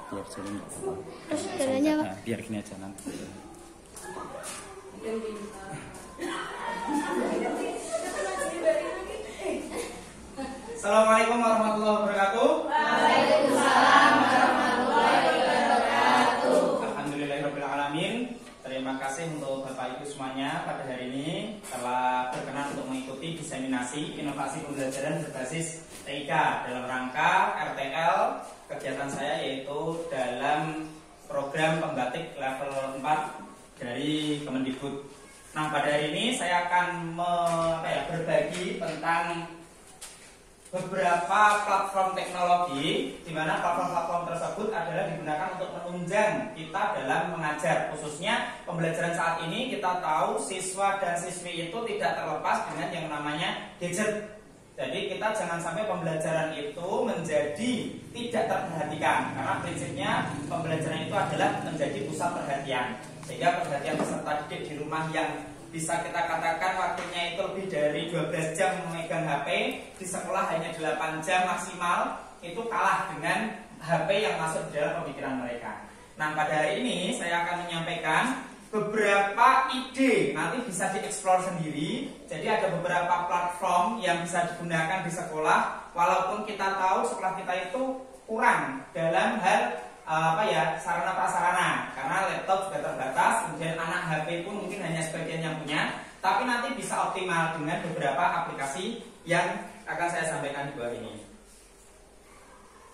biar jalan nggak apa-apa. Terus jalannya apa? Nah, biar gini aja nanti. Assalamualaikum warahmatullahi wabarakatuh. Waalaikumsalam warahmatullahi wabarakatuh. Alhamdulillahirabbil alamin. Terima kasih untuk Bapak Ibu semuanya pada hari ini telah berkenan untuk mengikuti diseminasi inovasi pembelajaran berbasis TIK dalam rangka RTL. Kegiatan saya yaitu dalam program pembatik level 4 dari Kemendikbud. Nah, pada hari ini saya akan berbagi tentang beberapa platform teknologi di mana platform-platform tersebut adalah digunakan untuk menunjang kita dalam mengajar. Khususnya pembelajaran saat ini kita tahu siswa dan siswi itu tidak terlepas dengan yang namanya gadget. Jadi kita jangan sampai pembelajaran itu menjadi tidak terperhatikan, karena prinsipnya pembelajaran itu adalah menjadi pusat perhatian. Sehingga perhatian peserta didik di rumah yang bisa kita katakan waktunya itu lebih dari 12 jam memegang HP, di sekolah hanya 8 jam maksimal, itu kalah dengan HP yang masuk di dalam pemikiran mereka. Nah, pada hari ini saya akan menyampaikan beberapa ide, nanti bisa dieksplor sendiri. Jadi ada beberapa platform yang bisa digunakan di sekolah, walaupun kita tahu sekolah kita itu kurang dalam hal sarana prasarana, karena laptop juga terbatas, kemudian anak HP pun mungkin hanya sebagian yang punya, tapi nanti bisa optimal dengan beberapa aplikasi yang akan saya sampaikan di bawah ini.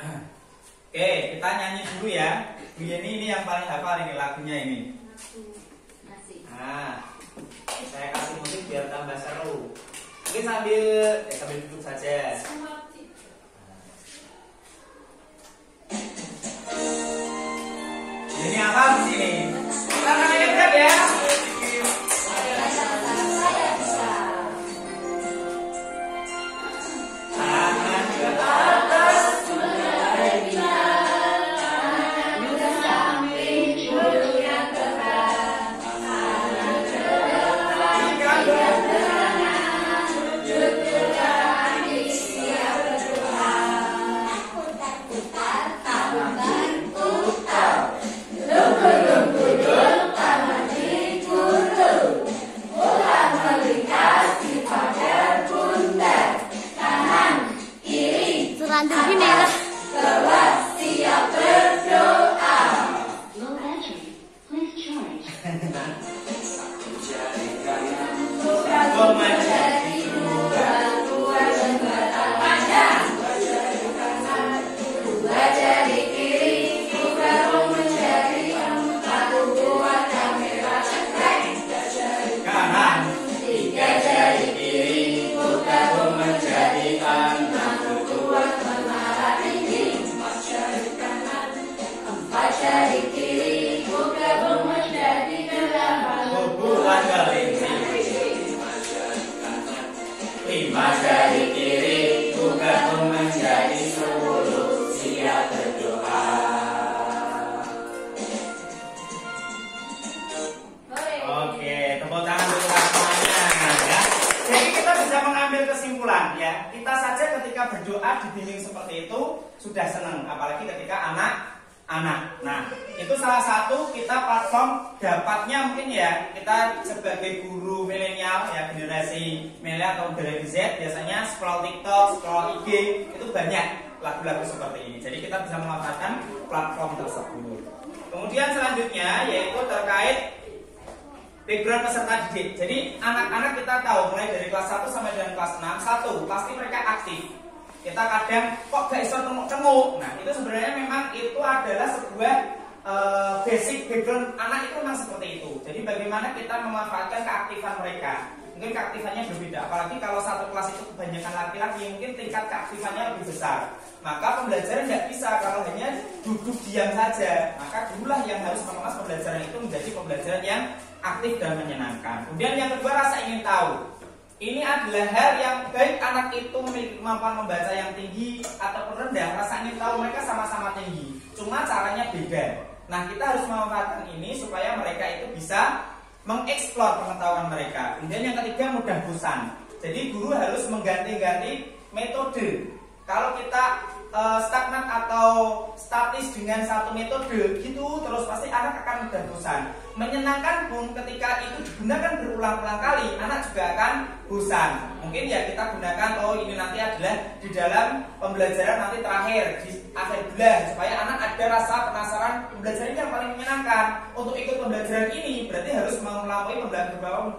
Oke, kita nyanyi dulu ya. Bu Yeni ini yang paling hafal ini lagunya ini. Nah, saya kasih musik biar tambah seru. Mungkin sambil duduk saja. Ini apa di sini? Tangannya berat ya. Tangan ke atas, ke samping, yang keras. Tangan ke depan, kaki siap berdoa. Putar, tangan putar. Lunggu-lunggu tangan dikurung, ulang melintasi pada pundak. Kanan, kiri, Selanjut gini lah. bawah siap berdoa. Low battery. Please charge. Kau menjadi dua jembatan panjang, dua jari kiri, buka menjadi empat, buat kamera cekrek. Kanan, tiga jari kiri, buka menjadi enam, buat menara tinggi. Empat jari kiri, buka menjadi delapan, buat kelinci. Lima jari kiri, buka menjadi 10, siap berdoa. Oke, tepuk tangan untuk semuanya ya. Jadi kita bisa mengambil kesimpulan ya. Kita saja ketika berdoa dibimbing seperti itu sudah senang, apalagi ketika anak-anak. Nah, itu salah satu kita platform dapatnya mungkin ya. Kita sebagai guru milenial ya, generasi milenial atau generasi Z biasanya scroll TikTok, scroll IG itu banyak lagu-lagu seperti ini. Jadi kita bisa memanfaatkan platform tersebut. Kemudian selanjutnya yaitu terkait background peserta didik. Jadi anak-anak kita tahu mulai dari kelas 1 sampai dengan kelas 6, satu pasti mereka aktif. Kita kadang kok gak bisa tengok-tengok. Nah, itu sebenarnya memang itu adalah sebuah basic background anak itu memang seperti itu. Jadi bagaimana kita memanfaatkan keaktifan mereka. Mungkin keaktifannya berbeda. Apalagi kalau satu kelas itu kebanyakan laki-laki, mungkin tingkat keaktifannya lebih besar. Maka pembelajaran tidak bisa kalau hanya duduk diam saja. Maka gurulah yang harus mengemas pembelajaran itu menjadi pembelajaran yang aktif dan menyenangkan. Kemudian yang kedua, rasa ingin tahu. Ini adalah hal yang baik anak itu memiliki kemampuan membaca yang tinggi ataupun rendah, rasa ingin tahu mereka sama-sama tinggi. Cuma caranya beda. Nah, kita harus memanfaatkan ini supaya mereka itu bisa mengeksplor pengetahuan mereka. Kemudian yang ketiga, mudah bosan. Jadi guru harus mengganti-ganti metode. Kalau kita stagnan atau statis dengan satu metode gitu terus, pasti anak akan mudah bosan. Menyenangkan pun ketika itu digunakan berulang-ulang kali, anak juga akan bosan. Mungkin ya kita gunakan, oh ini nanti adalah di dalam pembelajaran nanti terakhir di akhir bulan, supaya anak ada rasa penasaran pembelajaran yang paling menyenangkan. Untuk ikut pembelajaran ini berarti harus melampaui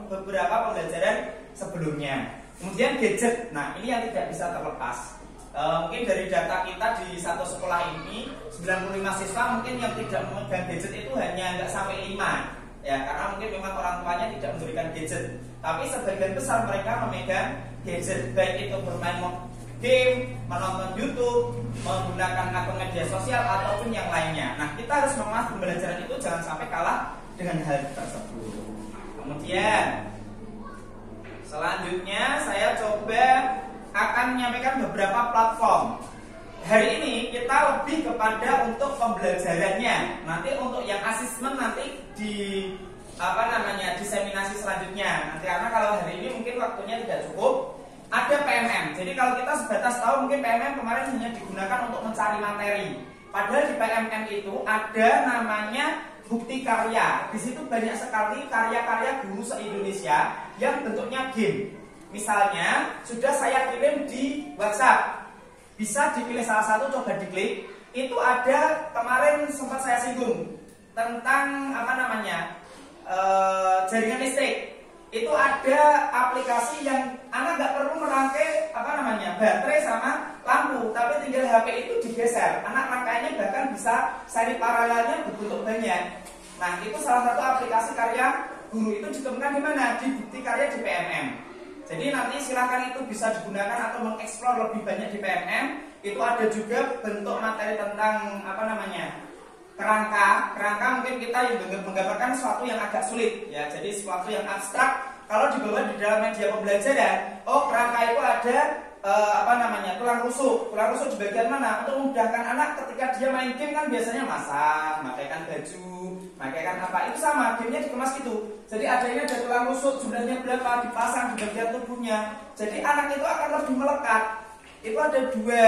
beberapa pembelajaran sebelumnya. Kemudian gadget, nah ini yang tidak bisa terlepas. Mungkin dari data kita di satu sekolah ini 95 siswa mungkin yang tidak memegang gadget itu hanya nggak sampai 5 ya, karena mungkin memang orang tuanya tidak memberikan gadget, tapi sebagian besar mereka memegang gadget, baik itu bermain game, menonton YouTube, menggunakan akun media sosial ataupun yang lainnya. Nah, kita harus mengemas pembelajaran itu jangan sampai kalah dengan hal tersebut. Kemudian selanjutnya saya coba akan menyampaikan beberapa platform. Hari ini kita lebih kepada untuk pembelajarannya. Nanti untuk yang asesmen nanti di diseminasi selanjutnya. Nanti karena kalau hari ini mungkin waktunya tidak cukup, ada PMM. Jadi kalau kita sebatas tahu mungkin PMM kemarin hanya digunakan untuk mencari materi. Padahal di PMM itu ada namanya bukti karya. Di situ banyak sekali karya-karya guru se-Indonesia yang bentuknya game. Misalnya sudah saya kirim di WhatsApp, bisa dipilih salah satu, coba diklik. Itu ada kemarin sempat saya singgung tentang jaringan listrik. Itu ada aplikasi yang anak nggak perlu merangkai baterai sama lampu, tapi tinggal HP itu digeser. Anak rangkainya bahkan bisa seri paralelnya berbentuk banyak. Nah, itu salah satu aplikasi karya guru, itu ditemukan di mana? Di bukti karya di PMM. Jadi nanti silakan itu bisa digunakan atau mengeksplor lebih banyak di PMM. Itu ada juga bentuk materi tentang kerangka mungkin kita yang menggambarkan sesuatu yang agak sulit ya. Jadi sesuatu yang abstrak kalau dibawa di dalam media pembelajaran, oh kerangka itu ada tulang rusuk di bagian mana untuk memudahkan anak ketika dia main game kan biasanya masak, makaikan baju, makaikan apa, itu sama gamenya dikemas gitu. Jadi adanya ada tulang rusuk, jumlahnya berapa, dipasang di bagian tubuhnya. Jadi anak itu akan lebih melekat. Itu ada dua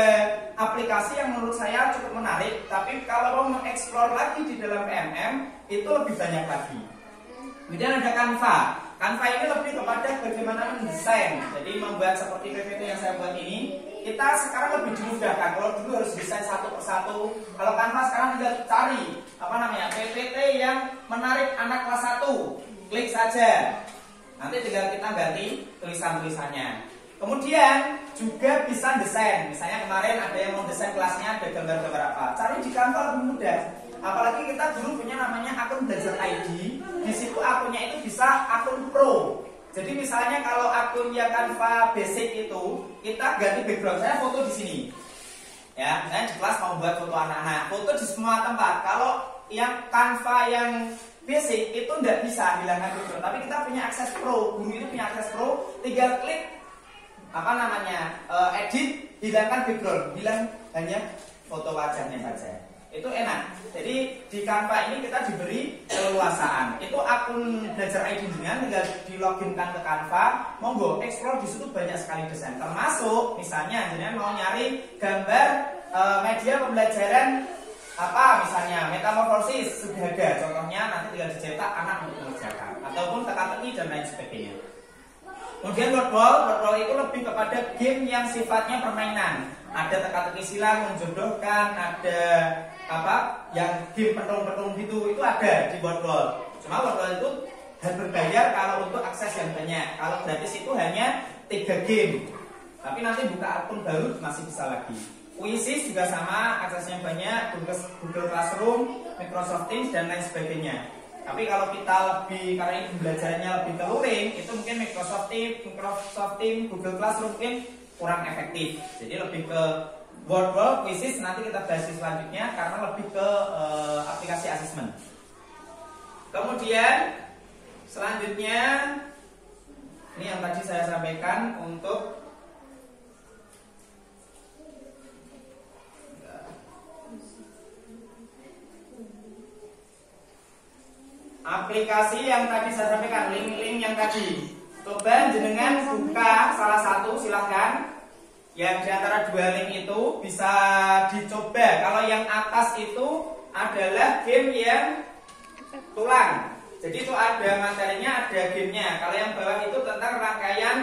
aplikasi yang menurut saya cukup menarik, tapi kalau mau mengeksplor lagi di dalam PMM itu lebih banyak lagi. Kemudian ada Canva. Canva ini lebih kepada bagaimana mendesain. Jadi membuat seperti PPT yang saya buat ini, kita sekarang lebih dimudahkan. Kalau dulu harus desain satu persatu, kalau Canva sekarang tinggal cari PPT yang menarik anak kelas 1. Klik saja. Nanti tinggal kita ganti tulisan-tulisannya. Kemudian juga bisa desain. Misalnya kemarin ada yang mau desain kelasnya, ada gambar-gambar apa. Cari di Canva lebih mudah. Apalagi kita dulu punya namanya akun belajar ID. Di situ akunnya itu bisa akun pro. Jadi misalnya kalau akunnya Canva basic itu, kita ganti background. Saya foto di sini. Ya, misalnya di kelas mau buat foto anak-anak, foto di semua tempat. Kalau yang Canva yang basic itu tidak bisa hilangkan background. Tapi kita punya akses pro. Guru itu punya akses pro. Tinggal klik edit, hilangkan background, hilang hanya foto wajahnya saja. Itu enak. Jadi di Canva ini kita diberi keleluasaan. Itu akun belajar ID dengan tinggal diloginkan ke Canva. Monggo explore, di situ banyak sekali desain. Termasuk misalnya jenengan mau nyari gambar media pembelajaran misalnya metamorfosis sudah ada contohnya, nanti tinggal dicetak anak untuk mengerjakan ataupun teka-teki dan lain sebagainya. Kemudian wordball itu lebih kepada game yang sifatnya permainan. Ada teka-teki silang, menjodohkan, ada yang game petung-petung gitu, itu ada di wordball. Cuma wordball itu harus berbayar kalau untuk akses yang banyak. Kalau gratis itu hanya 3 game. Tapi nanti buka akun baru masih bisa lagi. Quizzes juga sama, aksesnya banyak, Google Classroom, Microsoft Teams dan lain sebagainya. Tapi kalau kita lebih, karena ini pembelajarannya lebih ke luring, itu mungkin Microsoft Teams, Google Classroom mungkin kurang efektif. Jadi lebih ke Wordball, Quizzes nanti kita bahas selanjutnya karena lebih ke aplikasi asesmen. Kemudian selanjutnya ini yang tadi saya sampaikan untuk aplikasi yang tadi saya sampaikan, link-link yang tadi. Coba jenengan buka salah satu, silahkan. yang di antara dua link itu bisa dicoba. Kalau yang atas itu adalah game yang tulang. Jadi itu ada materinya, ada gamenya. Kalau yang bawah itu tentang rangkaian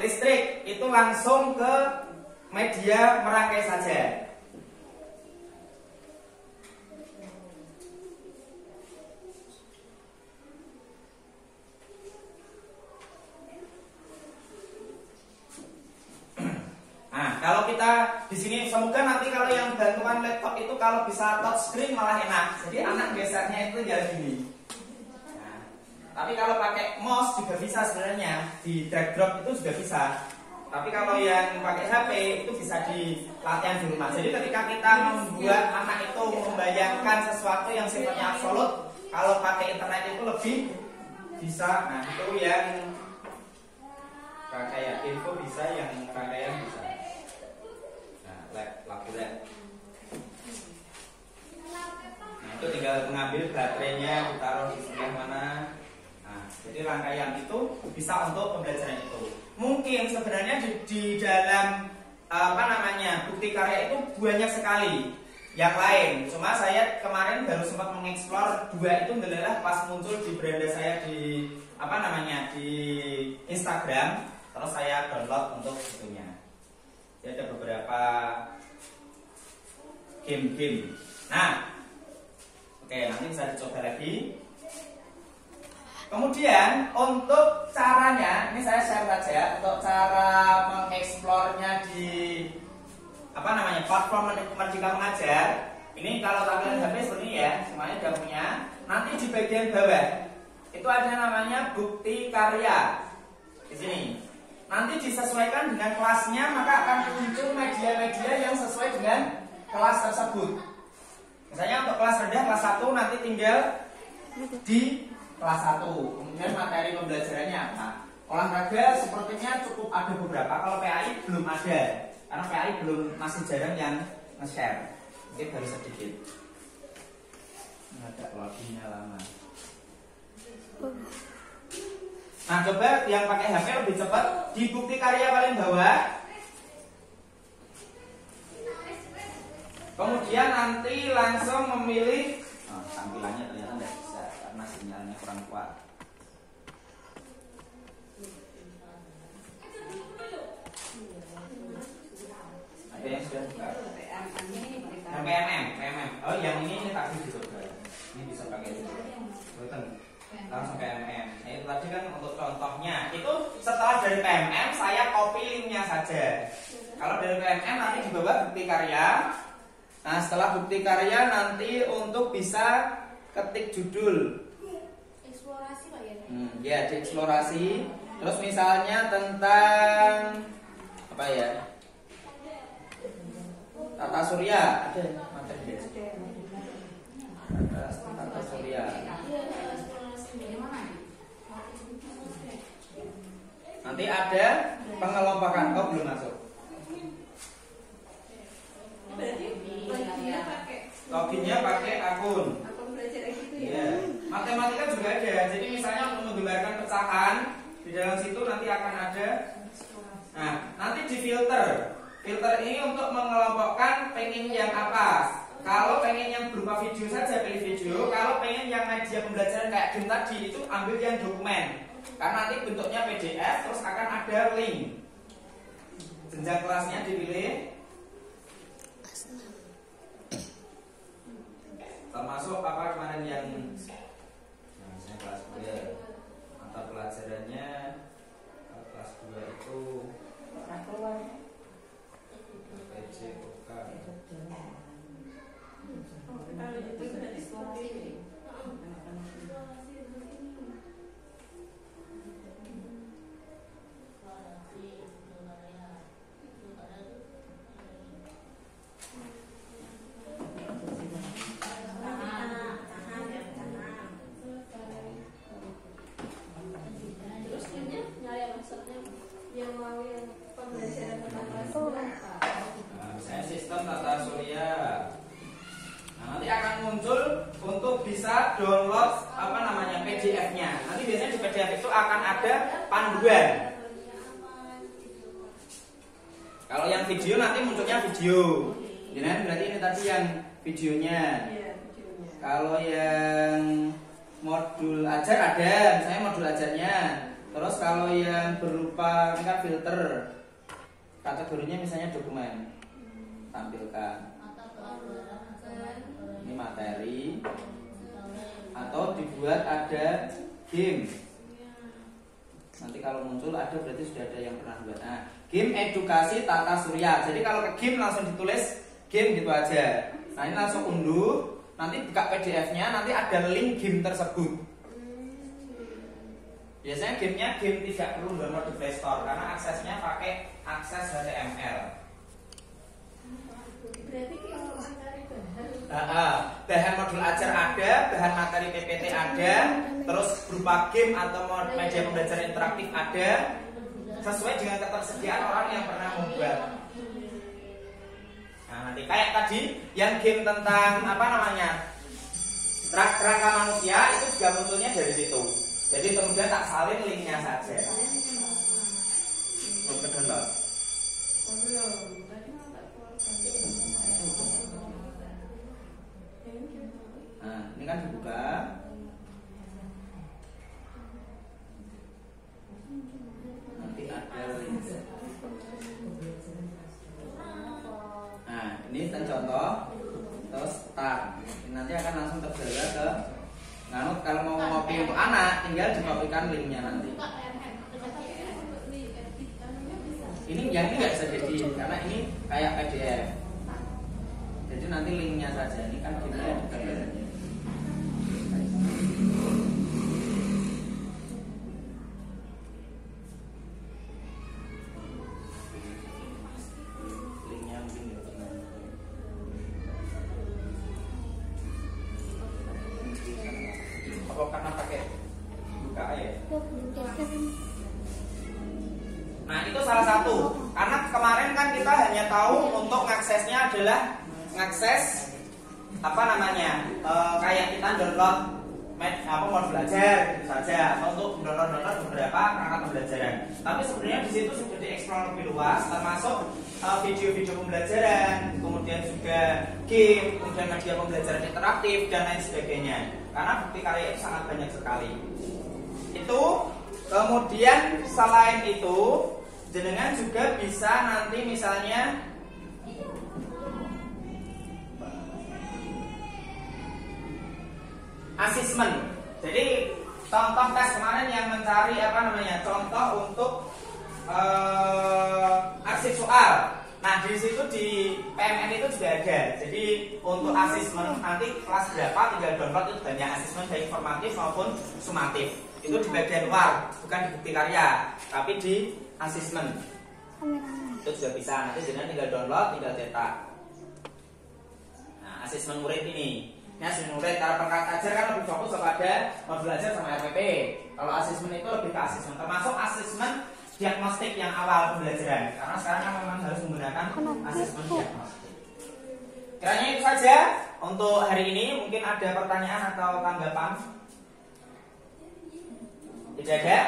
listrik, itu langsung ke media merangkai saja. Nah, kalau kita di sini semoga nanti kalau yang bantuan laptop itu kalau bisa touchscreen malah enak. Jadi anak gesernya itu ya gini. Nah, tapi kalau pakai mouse juga bisa sebenarnya, di drag drop itu juga bisa. Tapi kalau yang pakai HP itu bisa di latihan di rumah. Jadi ketika kita membuat anak itu membayangkan sesuatu yang sifatnya absolut, kalau pakai internet itu lebih bisa. Nah, itu yang rangkaian info bisa, yang rangkaian bisa. Laku lab. Nah, itu tinggal mengambil baterainya, ditaruh di sebelah mana. Nah, jadi rangkaian itu bisa untuk pembelajaran itu. Mungkin sebenarnya di dalam bukti karya itu banyak sekali yang lain. Cuma saya kemarin baru sempat mengeksplor dua itu adalah pas muncul di beranda saya di di Instagram. Terus saya download untuk itunya. Jadi ada beberapa game-game. Nah, oke, nanti bisa dicoba lagi. Kemudian untuk caranya, ini saya share saja untuk cara mengeksplornya di platform Merdeka Mengajar. Ini kalau tampilan HP seperti ini ya, semuanya sudah punya. Nanti di bagian bawah itu ada namanya bukti karya di sini. Nanti disesuaikan dengan kelasnya, maka akan muncul media-media yang sesuai dengan kelas tersebut. Misalnya untuk kelas rendah, kelas 1 nanti tinggal di kelas 1. Kemudian materi pembelajarannya apa? Olahraga sepertinya cukup ada beberapa. Kalau PAI belum ada, karena PAI masih jarang yang nge-share. Mungkin baru sedikit. Ada loginnya lama. Nah, coba yang pakai HP lebih cepat. Di bukti karya paling bawah. Kemudian nanti langsung memilih. Tampilannya ternyata tidak bisa karena sinyalnya kurang kuat. Ada yang sudah buka? Yang PMM. Oh, yang ini tak bisa juga. Ini bisa pakai itu. Langsung PMM. Nah, itu tadi kan untuk contohnya. Itu setelah dari PMM saya copy linknya saja. Kalau dari PMM nanti di bawah bukti karya. Nah, setelah bukti karya nanti untuk bisa ketik judul. Eksplorasi Pak ya? Ya, di eksplorasi. Terus misalnya tentang apa ya? Tata surya. Ada materi. Tata surya. Nanti ada pengelompokan. Oh, belum masuk. Loginnya pakai akun. Akun belajar gitu ya. Iya. Matematika juga ada. Jadi misalnya untuk menggambarkan pecahan di dalam situ nanti akan ada. Nah, nanti di filter. Filter ini untuk mengelompokkan pengen yang apa. Kalau pengen yang berupa video saja pilih video. Kalau pengen yang media pembelajaran kayak game tadi itu ambil yang dokumen. Karena nanti bentuknya PDF terus akan ada link. Jenjang kelasnya dipilih. Termasuk apa kemarin yang misalnya kelas 2 mata pelajarannya kelas 2 itu PJ OK. Misalnya sistem tata surya. Nah, nanti akan muncul untuk bisa download PDF-nya. Nanti biasanya di PDF itu akan ada panduan. Kalau yang video nanti munculnya video. Jadi berarti ini tadi yang videonya. Kalau yang modul ajar ada, misalnya modul ajarnya. Terus kalau yang berupa ini kan filter, kategorinya misalnya dokumen, tampilkan. Ini materi. Atau dibuat ada game. Nanti kalau muncul ada berarti sudah ada yang pernah buat. Nah, game edukasi tata surya. Jadi kalau ke game langsung ditulis game gitu aja. Nah ini langsung unduh. Nanti buka PDF-nya, nanti ada link game tersebut. Biasanya gamenya game tidak perlu download di Play Store karena aksesnya pakai akses HTML. Berarti kalau mencari bahan. Bahan modul ajar ada, bahan materi PPT ada, terus berupa game atau media pembelajaran interaktif ada, sesuai dengan ketersediaan orang yang pernah membuat. Nah nanti kayak tadi yang game tentang apa namanya kerangka manusia itu juga munculnya dari situ. Jadi kemudian tak salin linknya saja. Belum ke download. Nah ini kan dibuka. Nanti ada link. Nah ini kan contoh. Terus start. Nanti akan langsung terjaga ke kalau mau ngopi untuk anak tinggal dikopikan linknya nanti. Ini yang ini nggak bisa jadi karena ini kayak PDF. Jadi nanti linknya saja. Ini kan kita gambarnya. Linknya mungkin nggak pernah. Apa karena pakai buka ya? Nah itu salah satu. Karena kemarin kan kita hanya tahu untuk ngaksesnya adalah ngakses apa namanya kayak kita download modul belajar gitu saja atau untuk download beberapa perangkat pembelajaran. Tapi sebenarnya di situ sudah dieksplor lebih luas, termasuk video-video pembelajaran, kemudian juga game, kemudian media pembelajaran interaktif dan lain sebagainya. Karena bukti karya itu sangat banyak sekali. Itu kemudian selain itu jenengan juga bisa nanti misalnya asesmen. Jadi contoh tes kemarin yang mencari apa namanya contoh untuk arsip soal. Nah di situ di PMN itu juga ada. Jadi untuk asesmen nanti kelas berapa tinggal download itu banyak asesmen baik formatif maupun sumatif. Itu di bagian luar, bukan di bukti karya, tapi di asesmen. Itu juga bisa. Nanti jenengan tinggal download, tinggal cetak. Nah asesmen murid ini. Ini asesmen murid. Kalau perangkat ajar kan lebih fokus kepada modul ajar sama RPP. Kalau asesmen itu lebih ke asesmen, termasuk asesmen diagnostik yang awal pembelajaran. Karena sekarang kan memang harus menggunakan asesmen diagnostik. Kiranya itu saja untuk hari ini. Mungkin ada pertanyaan atau tanggapan? Tidak ada?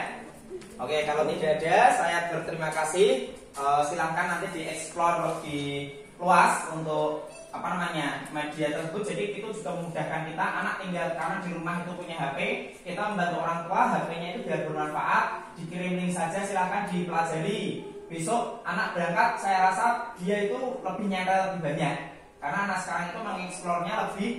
Oke, kalau tidak ada, saya berterima kasih. Silahkan nanti dieksplor lebih luas untuk apa namanya media tersebut. Jadi itu juga memudahkan kita. Anak tinggal karena di rumah itu punya HP, kita membantu orang tua HP-nya itu biar bermanfaat. Dikirim link saja, silahkan dipelajari. Besok anak berangkat, saya rasa dia itu lebih nyata lebih banyak. Karena anak sekarang itu mengeksplornya lebih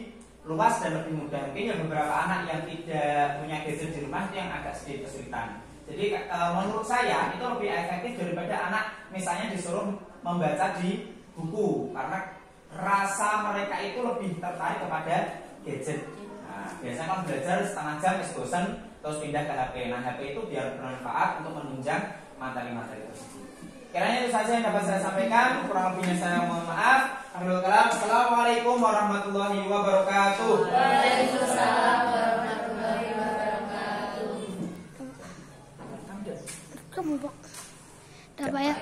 luas dan lebih mudah. Mungkin ya beberapa anak yang tidak punya gadget di rumah itu yang agak sedikit kesulitan. Jadi menurut saya itu lebih efektif daripada anak misalnya disuruh membaca di buku, karena rasa mereka itu lebih tertarik kepada gadget. Nah, biasanya kan belajar setengah jam bosan terus pindah ke HP. Nah HP itu biar bermanfaat untuk menunjang materi-materi tersebut. Kiranya itu saja yang dapat saya sampaikan. Kurang lebihnya saya mohon maaf. Assalamualaikum warahmatullahi wabarakatuh. Waalaikumsalam warahmatullahi wabarakatuh. Kamu, Pak. Udah, Pak ya?